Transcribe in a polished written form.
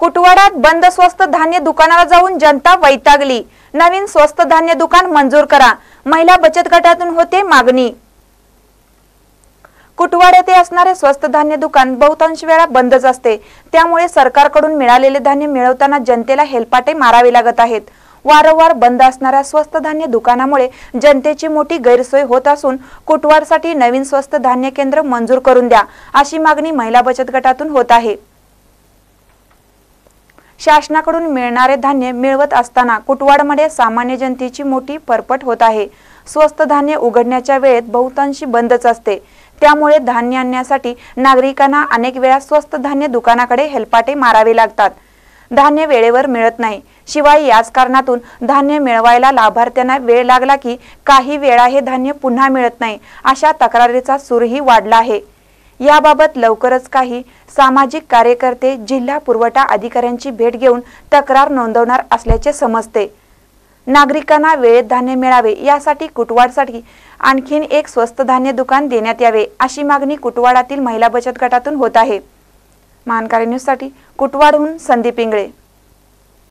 कुटवाडात बंद स्वस्त धान्य दुकानाला जाऊन जनता वैतागली। नवीन स्वस्त धान्य दुकान मंजूर करा, महिला बचत गटातून होते मागणी। कुटवाड येथे असणारे स्वस्त धान्य दुकान बहुतांश वेळा बंदच असते, त्यामुळे सरकारकडून मिळालेले धान्य मिळवताना जनतेला हेलपाटे मारावे लागत आहेत। वारंवार बंद असणाऱ्या स्वस्त धान्य दुकानामुळे जनतेची मोठी गैरसोय होत असून कुटवाडसाठी नवीन स्वस्त धान्य केंद्र मंजूर करून द्या, अशी मागणी महिला बचत गटातून होत आहे। शासनाकडून मिळणारे धान्य मिळवत असताना कुटवाडमध्ये सामान्य जनतेची मोठी परपट होत आहे। स्वस्त धान्य उघडण्याच्या वेळेत बहुतांशी बंदच असते, त्यामुळे धान्य आणण्यासाठी नागरिकांना अनेक वेळा स्वस्त धान्य दुकानाकडे हेलपाटे मारावे लागतात। धान्य वेळेवर मिळत नाही, शिवाय याच कारणातून धान्य मिळवायला लाभार्थ्यांना वेळ लागला की काही वेळा हे धान्य पुन्हा मिळत नाही, अशा तक्रारीचा सूरही वाढला आहे। याबाबत लवकरच काही सामाजिक कार्यकर्ते जिल्हा पुरवठा अधिकाऱ्यांची भेट घेऊन तक्रार नोंदवणार असल्याचे समजते। नागरिकांना वेळेत धान्य मिळावे यासाठी कुटवाडसाठी आणखीन एक स्वस्त धान्य दुकान देण्यात यावे, अशी मागणी कुटवाडातील महिला बचत गटातून होत आहे। महानकारी न्यूज साठी कुटवाडहून संदीप इंगळे।